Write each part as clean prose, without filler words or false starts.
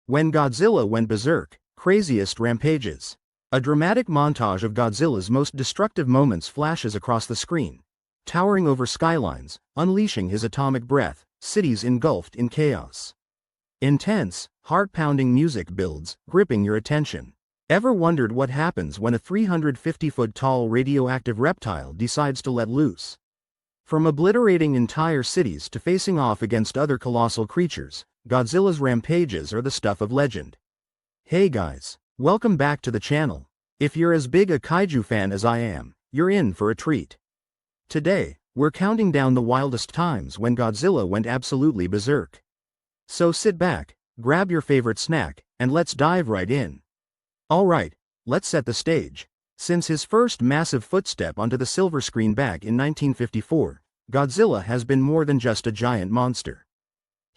When Godzilla Went Berserk, Craziest Rampages. A dramatic montage of Godzilla's most destructive moments flashes across the screen. Towering over skylines, unleashing his atomic breath, cities engulfed in chaos. Intense, heart-pounding music builds, gripping your attention. Ever wondered what happens when a 350-foot-tall radioactive reptile decides to let loose? From obliterating entire cities to facing off against other colossal creatures, Godzilla's rampages are the stuff of legend. Hey guys, welcome back to the channel. If you're as big a kaiju fan as I am, you're in for a treat. Today, we're counting down the wildest times when Godzilla went absolutely berserk. So sit back, grab your favorite snack, and let's dive right in. Alright, let's set the stage. Since his first massive footstep onto the silver screen back in 1954, Godzilla has been more than just a giant monster.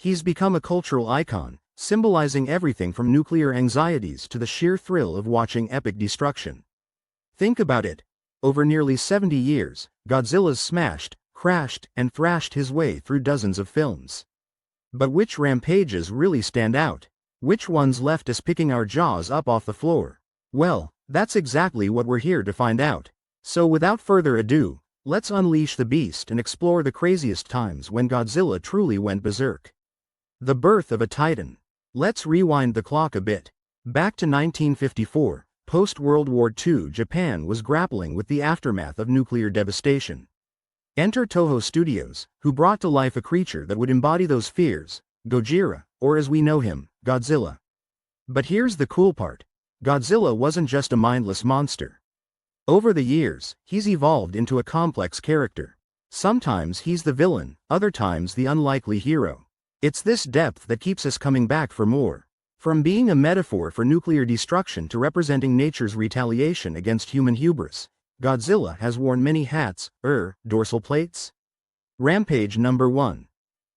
He's become a cultural icon, symbolizing everything from nuclear anxieties to the sheer thrill of watching epic destruction. Think about it. Over nearly 70 years, Godzilla's smashed, crashed, and thrashed his way through dozens of films. But which rampages really stand out? Which ones left us picking our jaws up off the floor? Well, that's exactly what we're here to find out. So without further ado, let's unleash the beast and explore the craziest times when Godzilla truly went berserk. The birth of a titan. Let's rewind the clock a bit. Back to 1954, post-World War II Japan was grappling with the aftermath of nuclear devastation. Enter Toho Studios, who brought to life a creature that would embody those fears, Gojira, or as we know him, Godzilla. But here's the cool part. Godzilla wasn't just a mindless monster. Over the years, he's evolved into a complex character. Sometimes he's the villain, other times the unlikely hero. It's this depth that keeps us coming back for more. From being a metaphor for nuclear destruction to representing nature's retaliation against human hubris, Godzilla has worn many hats, dorsal plates? Rampage number 1.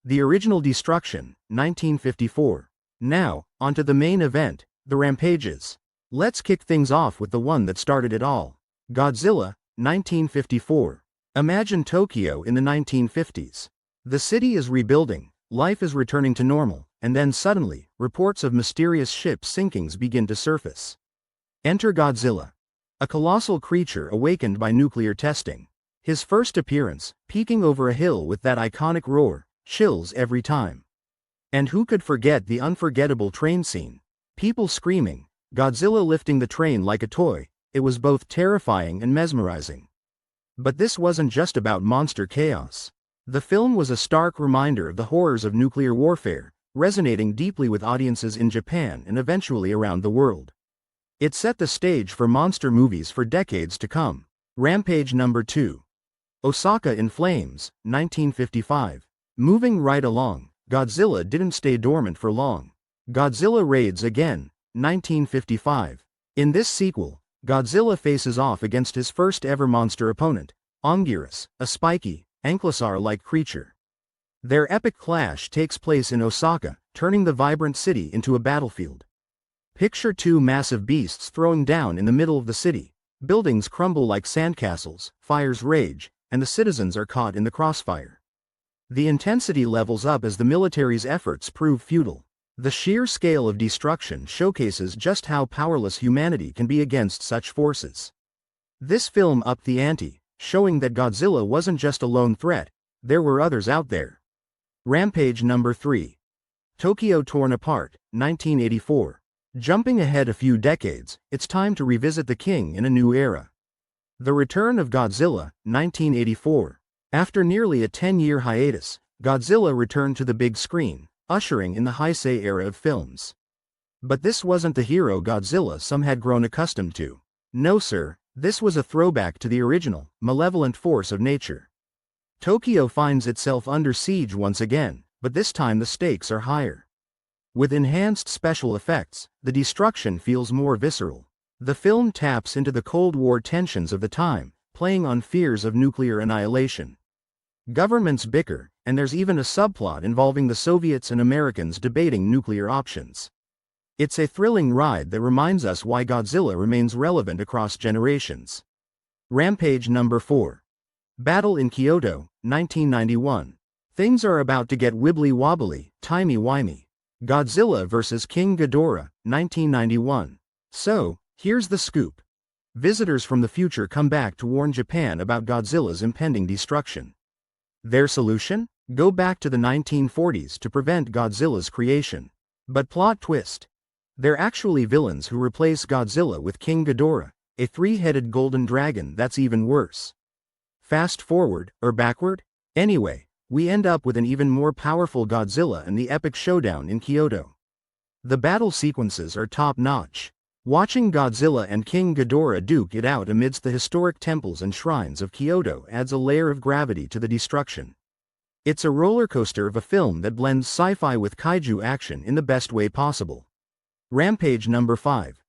The original destruction, 1954. Now, onto the main event, the Rampages. Let's kick things off with the one that started it all. Godzilla, 1954. Imagine Tokyo in the 1950s. The city is rebuilding, life is returning to normal, and then suddenly, reports of mysterious ship sinkings begin to surface. Enter Godzilla. A colossal creature awakened by nuclear testing. His first appearance, peeking over a hill with that iconic roar, chills every time. And who could forget the unforgettable train scene? People screaming, Godzilla lifting the train like a toy. It was both terrifying and mesmerizing. But this wasn't just about monster chaos. The film was a stark reminder of the horrors of nuclear warfare, resonating deeply with audiences in Japan and eventually around the world. It set the stage for monster movies for decades to come. Rampage number 2. Osaka in Flames, 1955. Moving right along, Godzilla didn't stay dormant for long. Godzilla raids again, 1955. In this sequel, Godzilla faces off against his first ever monster opponent, Ongerus, a spiky, ankylosaur-like creature. Their epic clash takes place in Osaka, turning the vibrant city into a battlefield. Picture two massive beasts throwing down in the middle of the city. Buildings crumble like sandcastles, fires rage, and the citizens are caught in the crossfire. The intensity levels up as the military's efforts prove futile. The sheer scale of destruction showcases just how powerless humanity can be against such forces. This film upped the ante, showing that Godzilla wasn't just a lone threat, there were others out there. Rampage number 3. Tokyo Torn Apart, 1984. Jumping ahead a few decades, it's time to revisit the king in a new era. The Return of Godzilla, 1984. After nearly a 10-year hiatus, Godzilla returned to the big screen, ushering in the Heisei era of films. But this wasn't the hero Godzilla some had grown accustomed to. No sir, this was a throwback to the original, malevolent force of nature. Tokyo finds itself under siege once again, but this time the stakes are higher. With enhanced special effects, the destruction feels more visceral. The film taps into the Cold War tensions of the time, playing on fears of nuclear annihilation. Governments bicker, and there's even a subplot involving the Soviets and Americans debating nuclear options. It's a thrilling ride that reminds us why Godzilla remains relevant across generations. Rampage number 4. Battle in Kyoto, 1991. Things are about to get wibbly-wobbly, timey-wimey. Godzilla vs. King Ghidorah, 1991. So, here's the scoop. Visitors from the future come back to warn Japan about Godzilla's impending destruction. Their solution? Go back to the 1940s to prevent Godzilla's creation. But plot twist. They're actually villains who replace Godzilla with King Ghidorah, a three-headed golden dragon that's even worse. Fast forward, or backward? Anyway, we end up with an even more powerful Godzilla and the epic showdown in Kyoto. The battle sequences are top-notch. Watching Godzilla and King Ghidorah duke it out amidst the historic temples and shrines of Kyoto adds a layer of gravity to the destruction. It's a roller coaster of a film that blends sci-fi with kaiju action in the best way possible. Rampage number 5.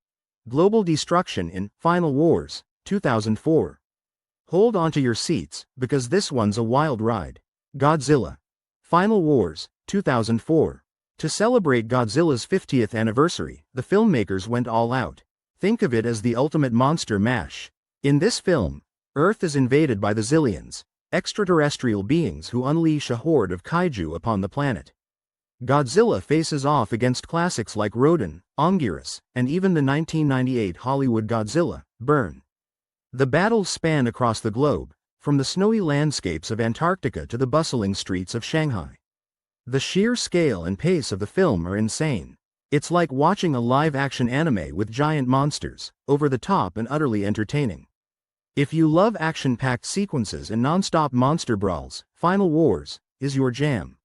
Global destruction in Final Wars, 2004. Hold onto your seats, because this one's a wild ride. Godzilla. Final Wars, 2004. To celebrate Godzilla's 50th anniversary, the filmmakers went all out. Think of it as the ultimate monster mash. In this film, Earth is invaded by the Zillions, extraterrestrial beings who unleash a horde of kaiju upon the planet. Godzilla faces off against classics like Rodan, Anguirus, and even the 1998 Hollywood Godzilla, Burn. The battles span across the globe, from the snowy landscapes of Antarctica to the bustling streets of Shanghai. The sheer scale and pace of the film are insane. It's like watching a live-action anime with giant monsters, over the top and utterly entertaining. If you love action-packed sequences and non-stop monster brawls, Final Wars is your jam.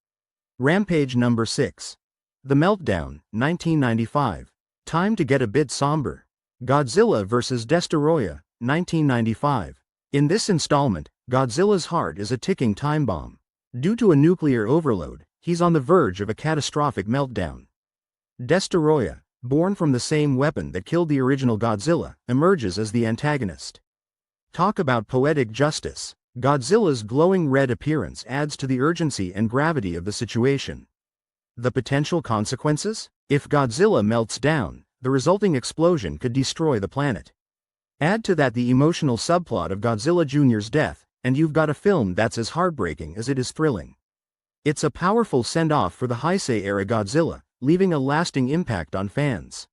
Rampage number 6. The Meltdown, 1995. Time to get a bit somber. Godzilla vs. Destoroyah, 1995. In this installment, Godzilla's heart is a ticking time bomb. Due to a nuclear overload, he's on the verge of a catastrophic meltdown. Destoroyah, born from the same weapon that killed the original Godzilla, emerges as the antagonist. Talk about poetic justice. Godzilla's glowing red appearance adds to the urgency and gravity of the situation. The potential consequences? If Godzilla melts down, the resulting explosion could destroy the planet. Add to that the emotional subplot of Godzilla Jr.'s death, and you've got a film that's as heartbreaking as it is thrilling. It's a powerful send-off for the Heisei-era Godzilla, leaving a lasting impact on fans.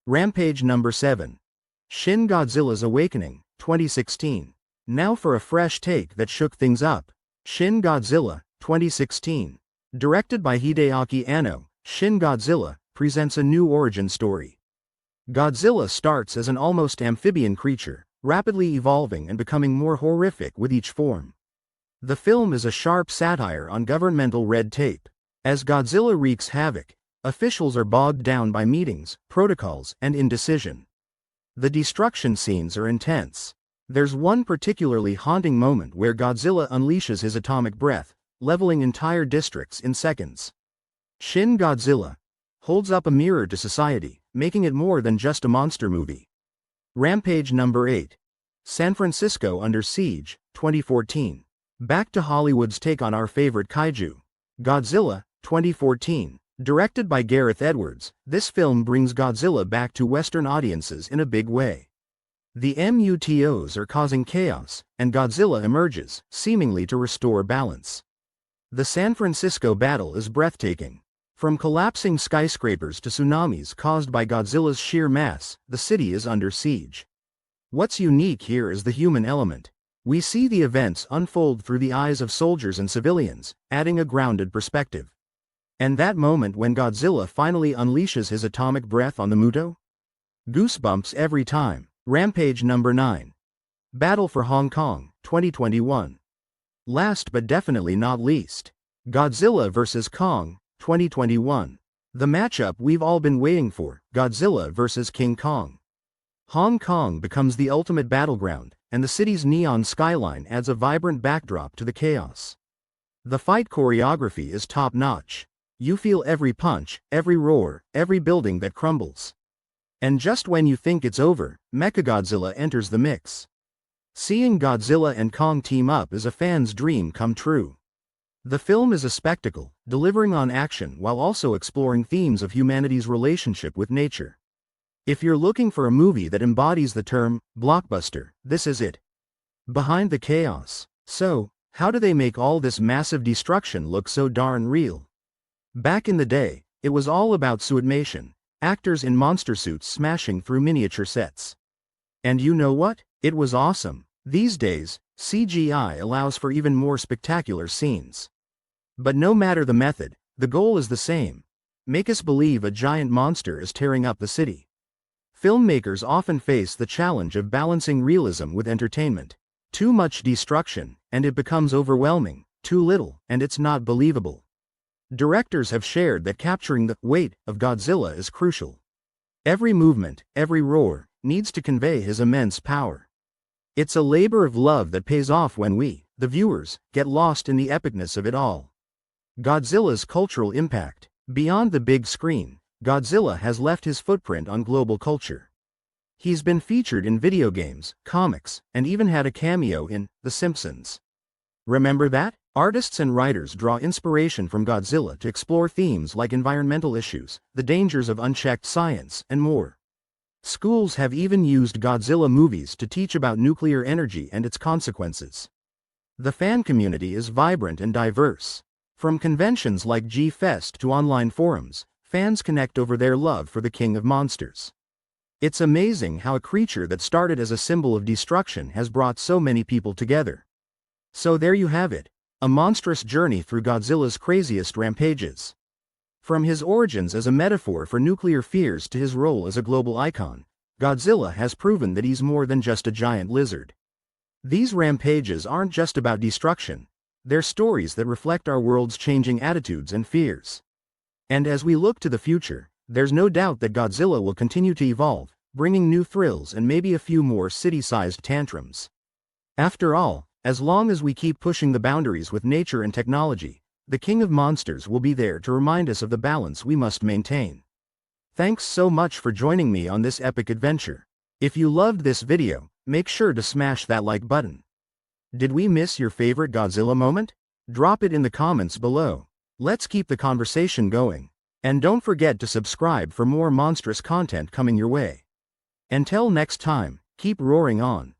Rampage number 7. Shin Godzilla's Awakening, 2016. Now for a fresh take that shook things up. Shin Godzilla, 2016. Directed by Hideaki Anno, Shin Godzilla presents a new origin story. Godzilla starts as an almost amphibian creature, rapidly evolving and becoming more horrific with each form. The film is a sharp satire on governmental red tape. As Godzilla wreaks havoc, officials are bogged down by meetings, protocols, and indecision. The destruction scenes are intense. There's one particularly haunting moment where Godzilla unleashes his atomic breath, leveling entire districts in seconds. Shin Godzilla holds up a mirror to society, making it more than just a monster movie. Rampage number 8. San Francisco Under Siege, 2014. Back to Hollywood's take on our favorite kaiju. Godzilla, 2014. Directed by Gareth Edwards, this film brings Godzilla back to Western audiences in a big way. The MUTOs are causing chaos, and Godzilla emerges, seemingly to restore balance. The San Francisco battle is breathtaking. From collapsing skyscrapers to tsunamis caused by Godzilla's sheer mass, the city is under siege. What's unique here is the human element. We see the events unfold through the eyes of soldiers and civilians, adding a grounded perspective. And that moment when Godzilla finally unleashes his atomic breath on the MUTO? Goosebumps every time. Rampage number 9. Battle for Hong Kong, 2021. Last but definitely not least. Godzilla vs. Kong, 2021. The matchup we've all been waiting for, Godzilla vs. King Kong. Hong Kong becomes the ultimate battleground, and the city's neon skyline adds a vibrant backdrop to the chaos. The fight choreography is top-notch. You feel every punch, every roar, every building that crumbles. And just when you think it's over, Mechagodzilla enters the mix. Seeing Godzilla and Kong team up is a fan's dream come true. The film is a spectacle, delivering on action while also exploring themes of humanity's relationship with nature. If you're looking for a movie that embodies the term blockbuster, this is it. Behind the chaos. So, how do they make all this massive destruction look so darn real? Back in the day, it was all about suitmation, actors in monster suits smashing through miniature sets. And you know what? It was awesome. These days, CGI allows for even more spectacular scenes. But no matter the method, the goal is the same. Make us believe a giant monster is tearing up the city. Filmmakers often face the challenge of balancing realism with entertainment. Too much destruction, and it becomes overwhelming. Too little, and it's not believable. Directors have shared that capturing the weight of Godzilla is crucial. Every movement, every roar, needs to convey his immense power. It's a labor of love that pays off when we, the viewers, get lost in the epicness of it all. Godzilla's cultural impact. Beyond the big screen, Godzilla has left his footprint on global culture. He's been featured in video games, comics, and even had a cameo in The Simpsons. Remember that? Artists and writers draw inspiration from Godzilla to explore themes like environmental issues, the dangers of unchecked science, and more. Schools have even used Godzilla movies to teach about nuclear energy and its consequences. The fan community is vibrant and diverse. From conventions like G-Fest to online forums, fans connect over their love for the King of Monsters. It's amazing how a creature that started as a symbol of destruction has brought so many people together. So there you have it, a monstrous journey through Godzilla's craziest rampages. From his origins as a metaphor for nuclear fears to his role as a global icon, Godzilla has proven that he's more than just a giant lizard. These rampages aren't just about destruction, they're stories that reflect our world's changing attitudes and fears. And as we look to the future, there's no doubt that Godzilla will continue to evolve, bringing new thrills and maybe a few more city-sized tantrums. After all, as long as we keep pushing the boundaries with nature and technology, the King of Monsters will be there to remind us of the balance we must maintain. Thanks so much for joining me on this epic adventure. If you loved this video, make sure to smash that like button. Did we miss your favorite Godzilla moment? Drop it in the comments below. Let's keep the conversation going. And don't forget to subscribe for more monstrous content coming your way. Until next time, keep roaring on.